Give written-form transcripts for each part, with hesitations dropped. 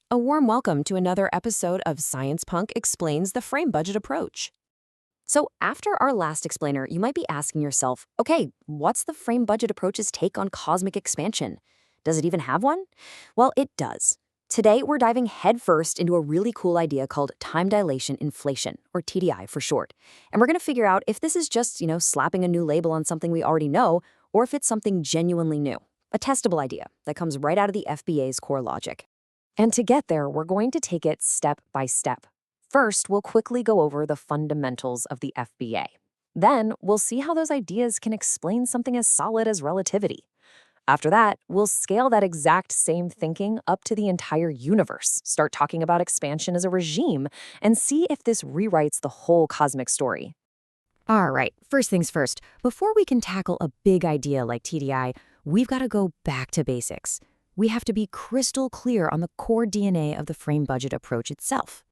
A warm welcome to another episode of SciencePunk Explains the Frame Budget Approach. So, after our last explainer, you might be asking yourself, okay, what's the frame budget approach's take on cosmic expansion? Does it even have one? Well, it does. Today, we're diving headfirst into a really cool idea called time-dilation inflation, or TDI for short. And we're going to figure out if this is just, slapping a new label on something we already know, or if it's something genuinely new, a testable idea that comes right out of the FBA's core logic. And to get there, we're going to take it step by step. First, we'll quickly go over the fundamentals of the FBA. Then, we'll see how those ideas can explain something as solid as relativity. After that, we'll scale that exact same thinking up to the entire universe, start talking about expansion as a regime, and see if this rewrites the whole cosmic story. All right, first things first, before we can tackle a big idea like TDI, we've got to go back to basics. We have to be crystal clear on the core DNA of the frame budget approach itself.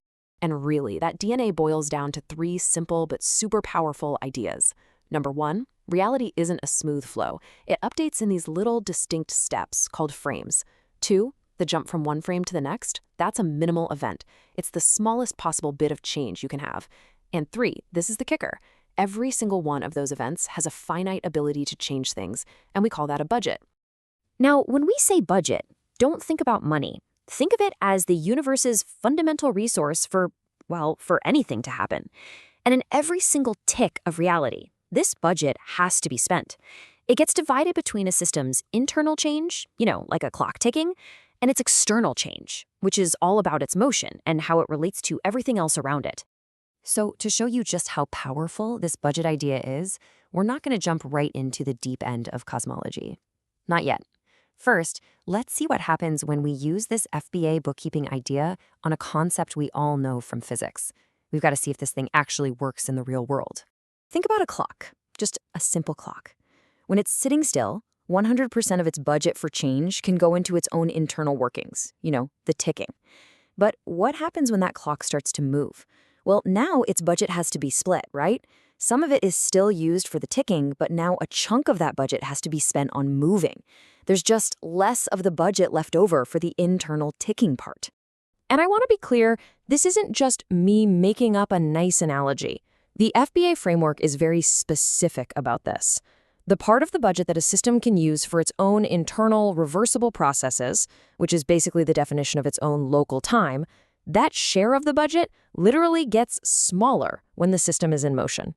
And really, that DNA boils down to three simple but super powerful ideas. Number one, reality isn't a smooth flow. It updates in these little distinct steps called frames. Two, the jump from one frame to the next, that's a minimal event. It's the smallest possible bit of change you can have. And three, this is the kicker. Every single one of those events has a finite ability to change things, and we call that a budget. Now, when we say budget, don't think about money. Think of it as the universe's fundamental resource for anything to happen. And in every single tick of reality, this budget has to be spent. It gets divided between a system's internal change, like a clock ticking, and its external change, which is all about its motion and how it relates to everything else around it. So to show you just how powerful this budget idea is, we're not going to jump right into the deep end of cosmology. Not yet. First, let's see what happens when we use this FBA bookkeeping idea on a concept we all know from physics. We've got to see if this thing actually works in the real world. Think about a clock, just a simple clock. When it's sitting still, 100% of its budget for change can go into its own internal workings, the ticking. But what happens when that clock starts to move? Well, now its budget has to be split, right? Some of it is still used for the ticking, but now a chunk of that budget has to be spent on moving. There's just less of the budget left over for the internal ticking part. And I want to be clear, this isn't just me making up a nice analogy. The FBA framework is very specific about this. The part of the budget that a system can use for its own internal reversible processes, which is basically the definition of its own local time, that share of the budget literally gets smaller when the system is in motion.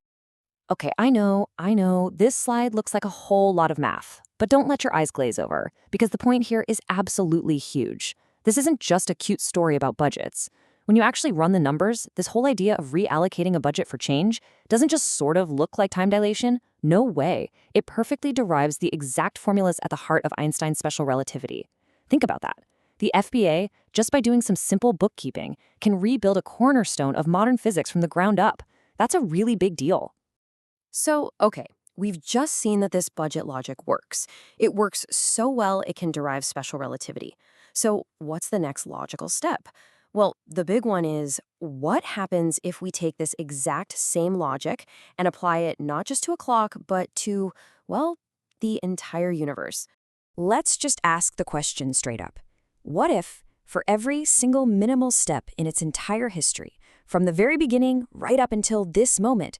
Okay, I know, this slide looks like a whole lot of math, but don't let your eyes glaze over, because the point here is absolutely huge. This isn't just a cute story about budgets. When you actually run the numbers, this whole idea of reallocating a budget for change doesn't just sort of look like time dilation. No way. It perfectly derives the exact formulas at the heart of Einstein's special relativity. Think about that. The FBA, just by doing some simple bookkeeping, can rebuild a cornerstone of modern physics from the ground up. That's a really big deal. So, okay, we've just seen that this budget logic works. It works so well it can derive special relativity. So what's the next logical step? Well, the big one is, what happens if we take this exact same logic and apply it not just to a clock, but to, the entire universe? Let's just ask the question straight up. What if, for every single minimal step in its entire history, from the very beginning right up until this moment,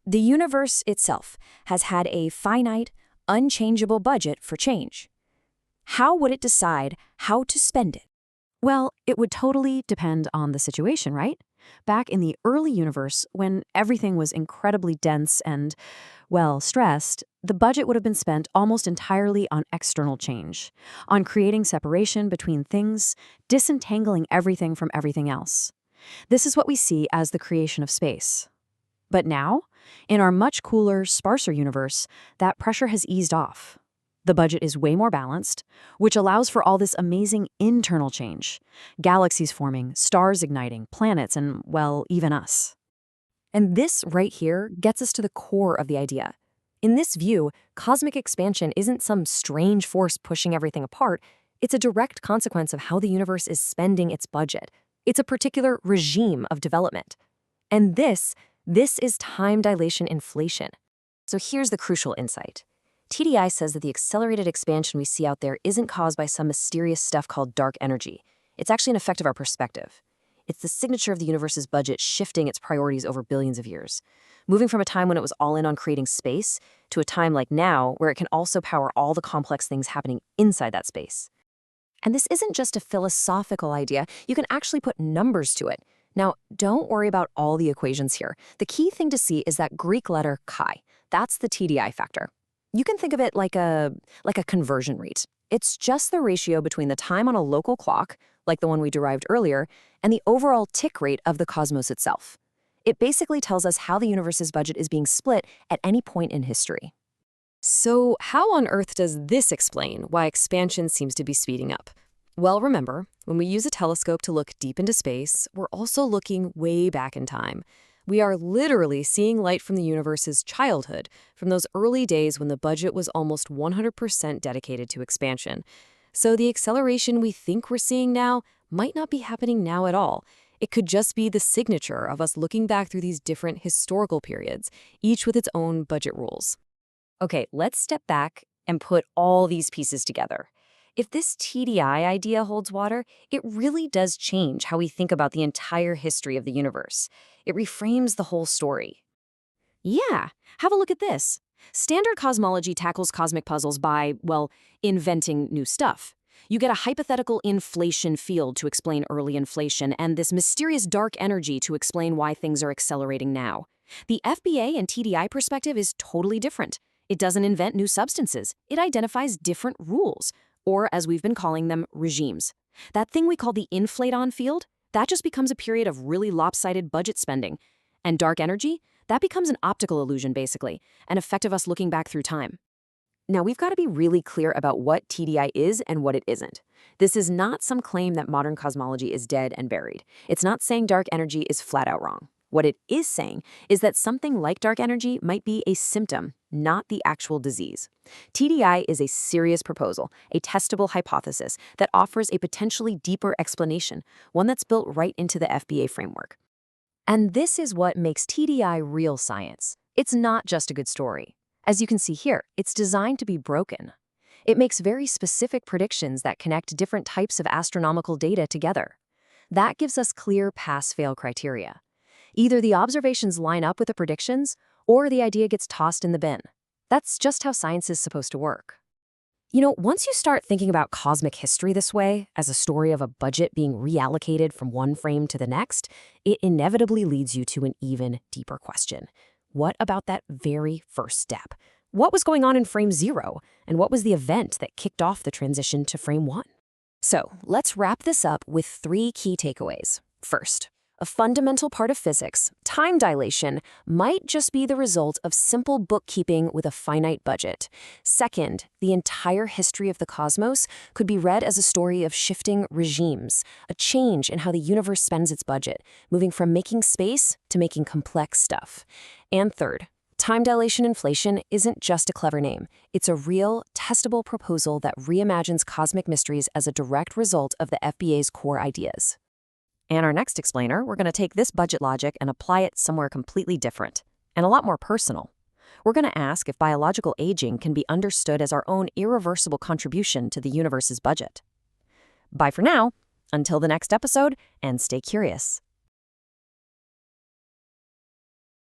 the universe itself has had a finite, unchangeable budget for change? How would it decide how to spend it? Well, it would totally depend on the situation, right? Back in the early universe, when everything was incredibly dense and, stressed, the budget would have been spent almost entirely on external change, on creating separation between things, disentangling everything from everything else. This is what we see as the creation of space. But now, in our much cooler, sparser universe, that pressure has eased off. The budget is way more balanced, which allows for all this amazing internal change. Galaxies forming, stars igniting, planets, and, even us. And this right here gets us to the core of the idea. In this view, cosmic expansion isn't some strange force pushing everything apart. It's a direct consequence of how the universe is spending its budget. It's a particular regime of development. And this is time-dilation inflation. So here's the crucial insight. TDI says that the accelerated expansion we see out there isn't caused by some mysterious stuff called dark energy. It's actually an effect of our perspective. It's the signature of the universe's budget shifting its priorities over billions of years, moving from a time when it was all in on creating space to a time like now where it can also power all the complex things happening inside that space. And this isn't just a philosophical idea. You can actually put numbers to it. Now, don't worry about all the equations here. The key thing to see is that Greek letter chi. That's the TDI factor. You can think of it like a conversion rate. It's just the ratio between the time on a local clock, like the one we derived earlier, and the overall tick rate of the cosmos itself. It basically tells us how the universe's budget is being split at any point in history. So how on earth does this explain why expansion seems to be speeding up? Well, remember, when we use a telescope to look deep into space, we're also looking way back in time. We are literally seeing light from the universe's childhood, from those early days when the budget was almost 100% dedicated to expansion. So the acceleration we think we're seeing now might not be happening now at all. It could just be the signature of us looking back through these different historical periods, each with its own budget rules. Okay, let's step back and put all these pieces together. If this TDI idea holds water, it really does change how we think about the entire history of the universe. It reframes the whole story. Yeah, have a look at this. Standard cosmology tackles cosmic puzzles by, well, inventing new stuff. You get a hypothetical inflation field to explain early inflation and this mysterious dark energy to explain why things are accelerating now. The FBA and TDI perspective is totally different. It doesn't invent new substances. It identifies different rules, or as we've been calling them, regimes. That thing we call the inflate-on field, that just becomes a period of really lopsided budget spending. And dark energy, that becomes an optical illusion, basically, an effect of us looking back through time. Now, we've got to be really clear about what TDI is and what it isn't. This is not some claim that modern cosmology is dead and buried. It's not saying dark energy is flat out wrong. What it is saying is that something like dark energy might be a symptom, not the actual disease. TDI is a serious proposal, a testable hypothesis that offers a potentially deeper explanation, one that's built right into the FBA framework. And this is what makes TDI real science. It's not just a good story. As you can see here, it's designed to be broken. It makes very specific predictions that connect different types of astronomical data together. That gives us clear pass-fail criteria. Either the observations line up with the predictions, or the idea gets tossed in the bin. That's just how science is supposed to work. You know, once you start thinking about cosmic history this way, as a story of a budget being reallocated from one frame to the next, it inevitably leads you to an even deeper question. What about that very first step? What was going on in frame 0? And what was the event that kicked off the transition to frame 1? So, let's wrap this up with 3 key takeaways. First, a fundamental part of physics, time dilation, might just be the result of simple bookkeeping with a finite budget. Second, the entire history of the cosmos could be read as a story of shifting regimes, a change in how the universe spends its budget, moving from making space to making complex stuff. And third, time-dilation inflation isn't just a clever name. It's a real, testable proposal that reimagines cosmic mysteries as a direct result of the FBA's core ideas. And our next explainer, we're going to take this budget logic and apply it somewhere completely different, and a lot more personal. We're going to ask if biological aging can be understood as our own irreversible contribution to the universe's budget. Bye for now, until the next episode, and stay curious.